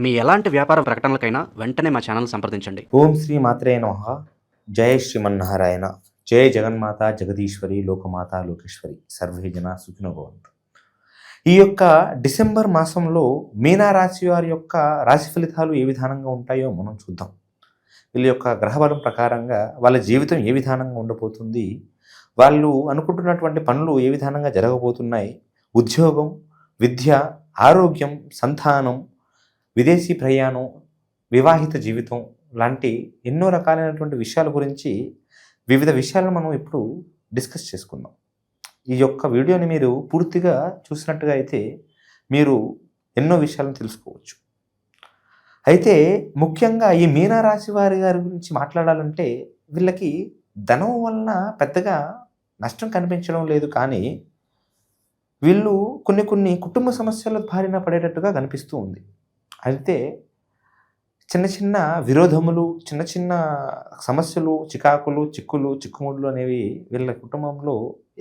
మీ ఎలాంటి వ్యాపార ప్రకటనలకైనా వెంటనే మా ఛానల్ సంప్రదించండి. ఓం శ్రీ మాత్రే నమః. జయ శ్రీమన్నారాయణ. జయ జగన్మాత జగదీశ్వరి లోకమాత లోకేశ్వరి సర్వే జన సుఖినో భవంతు. ఈ యొక్క డిసెంబర్ మాసంలో మీనరాశి వారి యొక్క రాశి ఫలితాలు ఏ విధానంగా ఉంటాయో మనం చూద్దాం. వీళ్ళ యొక్క గ్రహబలం ప్రకారంగా వాళ్ళ జీవితం ఏ విధానంగా ఉండబోతుంది, వాళ్ళు అనుకుంటున్నటువంటి పనులు ఏ విధానంగా జరగబోతున్నాయి, ఉద్యోగం, విద్య, ఆరోగ్యం, సంతానం, విదేశీ ప్రయాణం, వివాహిత జీవితం లాంటి ఎన్నో రకాలైనటువంటి విషయాల గురించి వివిధ విషయాలను మనం ఇప్పుడు డిస్కస్ చేసుకుందాం. ఈ యొక్క వీడియోని మీరు పూర్తిగా చూసినట్టుగా అయితే మీరు ఎన్నో విషయాలను తెలుసుకోవచ్చు. అయితే ముఖ్యంగా ఈ మీనరాశి వారి గురించి మాట్లాడాలంటే వీళ్ళకి ధనం వలన పెద్దగా నష్టం కనిపించడం లేదు, కానీ వీళ్ళు కొన్ని కుటుంబ సమస్యల బారిన పడేటట్టుగా కనిపిస్తూ ఉంది. అయితే చిన్న చిన్న విరోధములు, చిన్న చిన్న సమస్యలు, చికాకులు, చిక్కుముళ్ళు అనేవి వీళ్ళ కుటుంబంలో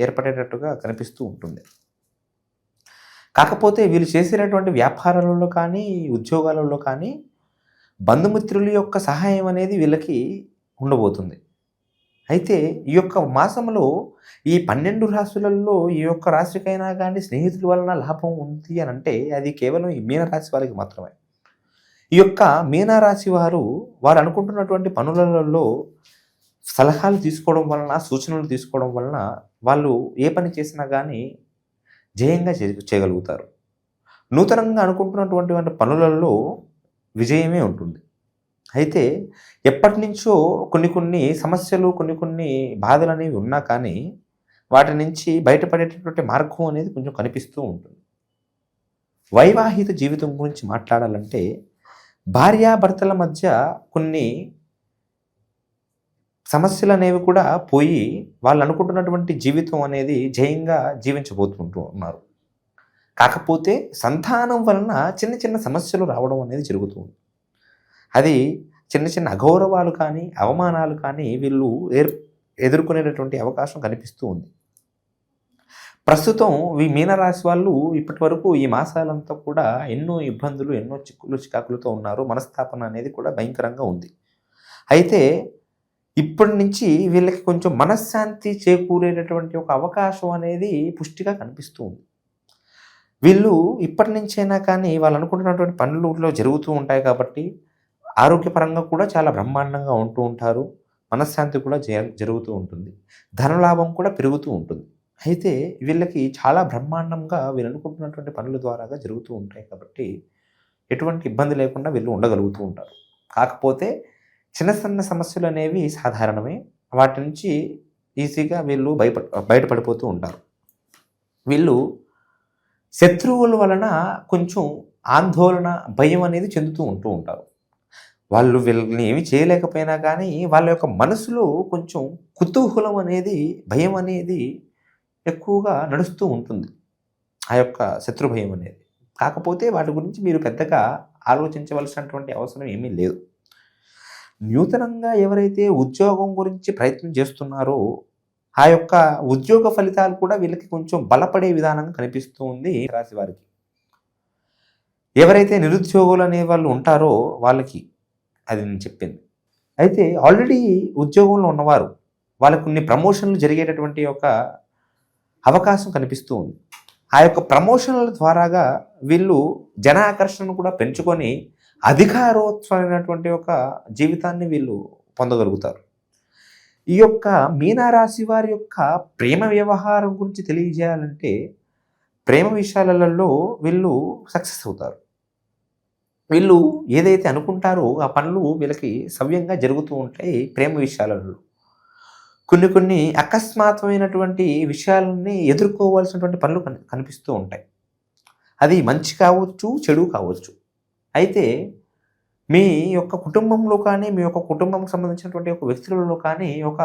ఏర్పడేటట్టుగా కనిపిస్తూ ఉంటుంది. కాకపోతే వీళ్ళు చేసేటటువంటి వ్యాపారాలలో కానీ ఉద్యోగాలలో కానీ బంధుమిత్రుల యొక్క సహాయం అనేది వీళ్ళకి ఉండబోతుంది. అయితే ఈ యొక్క మాసంలో ఈ 12 రాశులలో ఈ యొక్క రాశికైనా కానీ స్నేహితుల వలన లాభం ఉంది అని అంటే అది కేవలం ఈ మీనరాశి వారికి మాత్రమే. ఈ యొక్క మీనరాశి వారు అనుకుంటున్నటువంటి పనులలో సలహాలు తీసుకోవడం వలన, సూచనలు తీసుకోవడం వలన వాళ్ళు ఏ పని చేసినా కానీ జయంగా చేయగలుగుతారు. నూతనంగా అనుకుంటున్నటువంటి పనులలో విజయమే ఉంటుంది. అయితే ఎప్పటి నుంచో కొన్ని సమస్యలు, కొన్ని బాధలు అనేవి ఉన్నా కానీ వాటి నుంచి బయటపడేటటువంటి మార్గం అనేది కొంచెం కనిపిస్తూ ఉంటుంది. వైవాహిక జీవితం గురించి మాట్లాడాలంటే భార్యాభర్తల మధ్య కొన్ని సమస్యలు అనేవి కూడా పోయి వాళ్ళు అనుకుంటున్నటువంటి జీవితం అనేది జయంగా జీవించబోతుంటూ ఉన్నారు. కాకపోతే సంతానం వలన చిన్న చిన్న సమస్యలు రావడం అనేది జరుగుతుంది. అది చిన్న చిన్న అగౌరవాలు కానీ అవమానాలు కానీ వీళ్ళు ఎదుర్కొనేటటువంటి అవకాశం కనిపిస్తూ ఉంది. ప్రస్తుతం ఈ మీనరాశి వాళ్ళు ఇప్పటి వరకు ఈ మాసాలంతా కూడా ఎన్నో ఇబ్బందులు, ఎన్నో చికాకులతో ఉన్నారు. మనస్తాపన అనేది కూడా భయంకరంగా ఉంది. అయితే ఇప్పటి నుంచి వీళ్ళకి కొంచెం మనశ్శాంతి చేకూరేటటువంటి ఒక అవకాశం అనేది పుష్టిగా కనిపిస్తూ ఉంది. వీళ్ళు ఇప్పటి నుంచైనా కానీ వాళ్ళు అనుకుంటున్నటువంటి పనులలో జరుగుతూ ఉంటాయి కాబట్టి ఆరోగ్యపరంగా కూడా చాలా బ్రహ్మాండంగా ఉంటూ ఉంటారు. మనశ్శాంతి కూడా జరుగుతూ ఉంటుంది. ధనలాభం కూడా పెరుగుతూ ఉంటుంది. అయితే వీళ్ళకి చాలా బ్రహ్మాండంగా వీళ్ళు అనుకుంటున్నటువంటి పనుల ద్వారాగా జరుగుతూ ఉంటాయి కాబట్టి ఎటువంటి ఇబ్బంది లేకుండా వీళ్ళు ఉండగలుగుతూ ఉంటారు. కాకపోతే చిన్న చిన్న సమస్యలు అనేవి సాధారణమే. వాటి నుంచి ఈజీగా వీళ్ళు బయటపడిపోతూ ఉంటారు. వీళ్ళు శత్రువుల వలన కొంచెం ఆందోళన, భయం అనేది చెందుతూ ఉంటారు. వాళ్ళు వీళ్ళని ఏమి చేయలేకపోయినా కానీ వాళ్ళ యొక్క మనసులో కొంచెం కుతూహలం అనేది, భయం అనేది ఎక్కువగా నడుస్తూ ఉంటుంది. ఆ యొక్క శత్రు భయం అనేది. కాకపోతే వాటి గురించి మీరు పెద్దగా ఆలోచించవలసినటువంటి అవసరం ఏమీ లేదు. నూతనంగా ఎవరైతే ఉద్యోగం గురించి ప్రయత్నం చేస్తున్నారో ఆ యొక్క ఉద్యోగ ఫలితాలు కూడా వీళ్ళకి కొంచెం బలపడే విధానంగా కనిపిస్తూ ఉంది రాశి వారికి. ఎవరైతే నిరుద్యోగులు అనే వాళ్ళు ఉంటారో వాళ్ళకి అది నేను చెప్పింది. అయితే ఆల్రెడీ ఉద్యోగంలో ఉన్నవారు వాళ్ళకు కొన్ని ప్రమోషన్లు జరిగేటటువంటి ఒక అవకాశం కనిపిస్తూ ఉంది. ఆ యొక్క ప్రమోషన్ల ద్వారాగా వీళ్ళు జనాకర్షణను కూడా పెంచుకొని అధికారోత్సవమైనటువంటి ఒక జీవితాన్ని వీళ్ళు పొందగలుగుతారు. ఈ యొక్క మీనరాశి వారి యొక్క ప్రేమ వ్యవహారం గురించి తెలియజేయాలంటే ప్రేమ విషయాలలో వీళ్ళు సక్సెస్ అవుతారు. వీళ్ళు ఏదైతే అనుకుంటారో ఆ పనులు వీళ్ళకి సవ్యంగా జరుగుతూ ఉంటాయి. ప్రేమ విషయాలలో కొన్ని అకస్మాత్మైనటువంటి విషయాలని ఎదుర్కోవాల్సినటువంటి పనులు కనిపిస్తూ ఉంటాయి. అది మంచి కావచ్చు, చెడు కావచ్చు. అయితే మీ యొక్క కుటుంబంలో కానీ, మీ యొక్క కుటుంబంకి సంబంధించినటువంటి ఒక వ్యక్తులలో కానీ ఒక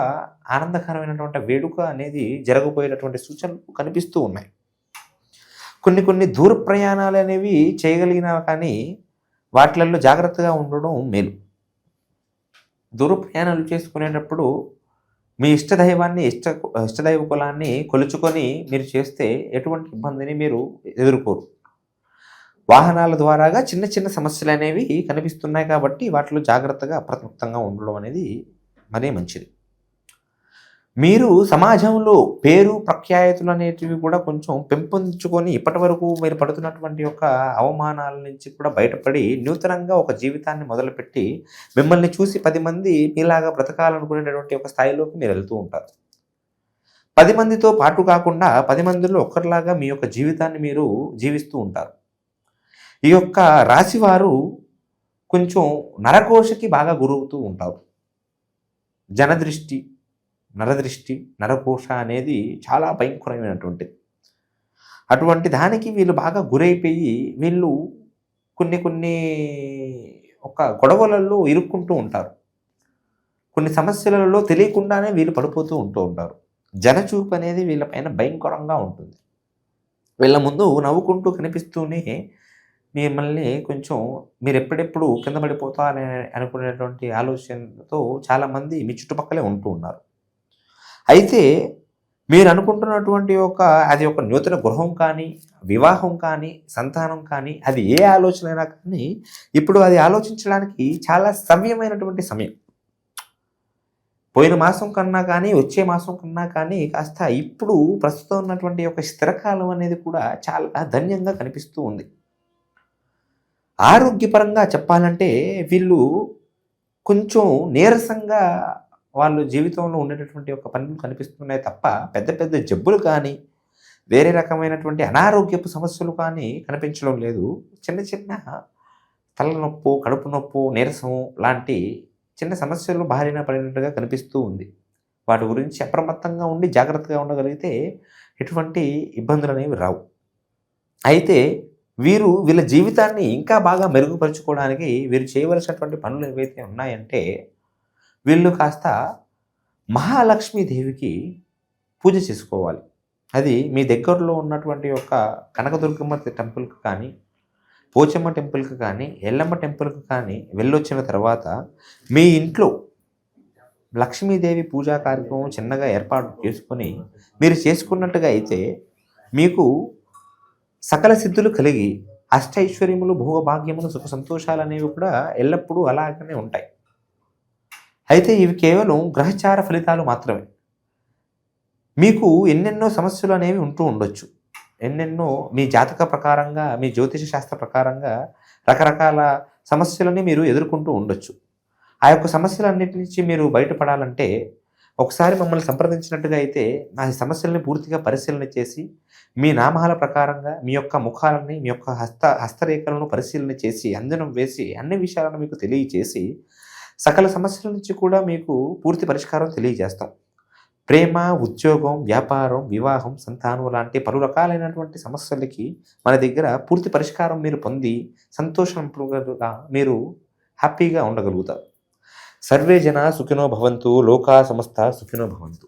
ఆనందకరమైనటువంటి వేడుక అనేది జరగబోయేటటువంటి సూచనలు కనిపిస్తూ ఉన్నాయి. కొన్ని దూర ప్రయాణాలు అనేవి చేయగలిగినా కానీ వాటిలలో జాగ్రత్తగా ఉండడం మేలు. దూర ప్రయాణాలు చేసుకునేటప్పుడు మీ ఇష్టదైవాన్ని, ఇష్టదైవ కులాన్ని కొలుచుకొని మీరు చేస్తే ఎటువంటి ఇబ్బందిని మీరు ఎదుర్కోరు. వాహనాల ద్వారాగా చిన్న చిన్న సమస్యలు అనేవి కనిపిస్తున్నాయి కాబట్టి వాటిలో జాగ్రత్తగా అప్రమత్తంగా ఉండడం అనేది మరీ మంచిది. మీరు సమాజంలో పేరు ప్రఖ్యాతులు అనేటివి కూడా కొంచెం పెంపొందించుకొని ఇప్పటి వరకు మీరు పడుతున్నటువంటి యొక్క అవమానాల నుంచి కూడా బయటపడి నూతనంగా ఒక జీవితాన్ని మొదలుపెట్టి మిమ్మల్ని చూసి 10 మంది మీలాగా బ్రతకాలనుకునేటటువంటి ఒక స్థాయిలోకి మీరు వెళ్తూ ఉంటారు. 10 మందితో పాటు కాకుండా 10 మందిలో ఒక్కరిలాగా మీ యొక్క జీవితాన్ని మీరు జీవిస్తూ ఉంటారు. ఈ యొక్క రాశివారు కొంచెం నరఘోషకి బాగా గురవుతూ ఉంటారు. జనదృష్టి, నరదృష్టి, నరఘోష అనేది చాలా భయంకరమైనటువంటిది. అటువంటి దానికి వీళ్ళు బాగా గురైపోయి వీళ్ళు కొన్ని ఒక గొడవలలో ఇరుక్కుంటూ ఉంటారు. కొన్ని సమస్యలలో తెలియకుండానే వీళ్ళు పడిపోతూ ఉంటారు. జనచూపు అనేది వీళ్ళపైన భయంకరంగా ఉంటుంది. వీళ్ళ ముందు నవ్వుకుంటూ కనిపిస్తూనే మిమ్మల్ని కొంచెం మీరు ఎప్పుడెప్పుడు కింద పడిపోతారని అనుకునేటువంటి ఆలోచనతో చాలామంది మీ చుట్టుపక్కలే ఉంటూ ఉన్నారు. అయితే మీరు అనుకుంటున్నటువంటి అది ఒక నూతన గృహం కానీ, వివాహం కానీ, సంతానం కానీ, అది ఏ ఆలోచన అయినా కానీ ఇప్పుడు అది ఆలోచించడానికి చాలా సవ్యమైనటువంటి సమయం. పోయిన మాసం కన్నా కానీ, వచ్చే మాసం కన్నా కానీ కాస్త ఇప్పుడు ప్రస్తుతం ఉన్నటువంటి ఒక స్థిరకాలం అనేది కూడా చాలా ధన్యంగా కనిపిస్తూ ఉంది. ఆరోగ్యపరంగా చెప్పాలంటే వీళ్ళు కొంచెం నీరసంగా వాళ్ళు జీవితంలో ఉండేటటువంటి ఒక పనులు కనిపిస్తున్నాయి తప్ప పెద్ద పెద్ద జబ్బులు కానీ వేరే రకమైనటువంటి అనారోగ్యపు సమస్యలు కానీ కనిపించడం లేదు. చిన్న చిన్న తలనొప్పు, కడుపు నొప్పు, నీరసం లాంటి చిన్న సమస్యలు బారిన పడినట్టుగా కనిపిస్తూ ఉంది. వాటి గురించి అప్రమత్తంగా ఉండి జాగ్రత్తగా ఉండగలిగితే ఎటువంటి ఇబ్బందులు అనేవి రావు. అయితే వీళ్ళ జీవితాన్ని ఇంకా బాగా మెరుగుపరుచుకోవడానికి వీరు చేయవలసినటువంటి పనులు ఏవైతే ఉన్నాయంటే వీళ్ళు కాస్త మహాలక్ష్మీదేవికి పూజ చేసుకోవాలి. అది మీ దగ్గరలో ఉన్నటువంటి ఒక కనకదుర్గమ్మ టెంపుల్కి కానీ, పోచమ్మ టెంపుల్కి కానీ, ఎల్లమ్మ టెంపుల్కి కానీ వెళ్ళొచ్చిన తర్వాత మీ ఇంట్లో లక్ష్మీదేవి పూజా కార్యక్రమం చిన్నగా ఏర్పాటు చేసుకొని మీరు చేసుకున్నట్టుగా అయితే మీకు సకల సిద్ధులు కలిగి అష్టైశ్వర్యములు, భోగభాగ్యములు, సుఖ సంతోషాలు అనేవి కూడా ఎల్లప్పుడూ అలాగనే ఉంటాయి. అయితే ఇవి కేవలం గ్రహచార ఫలితాలు మాత్రమే. మీకు ఎన్నెన్నో సమస్యలు అనేవి ఉంటూ ఉండొచ్చు. ఎన్నెన్నో మీ జాతక ప్రకారంగా, మీ జ్యోతిష శాస్త్ర ప్రకారంగా రకరకాల సమస్యలని మీరు ఎదుర్కొంటూ ఉండొచ్చు. ఆ యొక్క సమస్యలన్నిటి నుంచి మీరు బయటపడాలంటే ఒకసారి మమ్మల్ని సంప్రదించినట్టుగా అయితే ఆ సమస్యల్ని పూర్తిగా పరిశీలన చేసి మీ నామాల ప్రకారంగా మీ యొక్క ముఖాలని, మీ యొక్క హస్తరేఖలను పరిశీలన చేసి అంజనం వేసి అన్ని విషయాలను మీకు తెలియచేసి సకల సమస్యల నుంచి కూడా మీకు పూర్తి పరిష్కారం తెలియజేస్తాం. ప్రేమ, ఉద్యోగం, వ్యాపారం, వివాహం, సంతానం లాంటి పలు రకాలైనటువంటి సమస్యలకి మన దగ్గర పూర్తి పరిష్కారం మీరు పొంది సంతోషంగా మీరు హ్యాపీగా ఉండగలుగుతారు. సర్వే జన సుఖినో భవంతు, లోకా సమస్త సుఖినో భవంతు.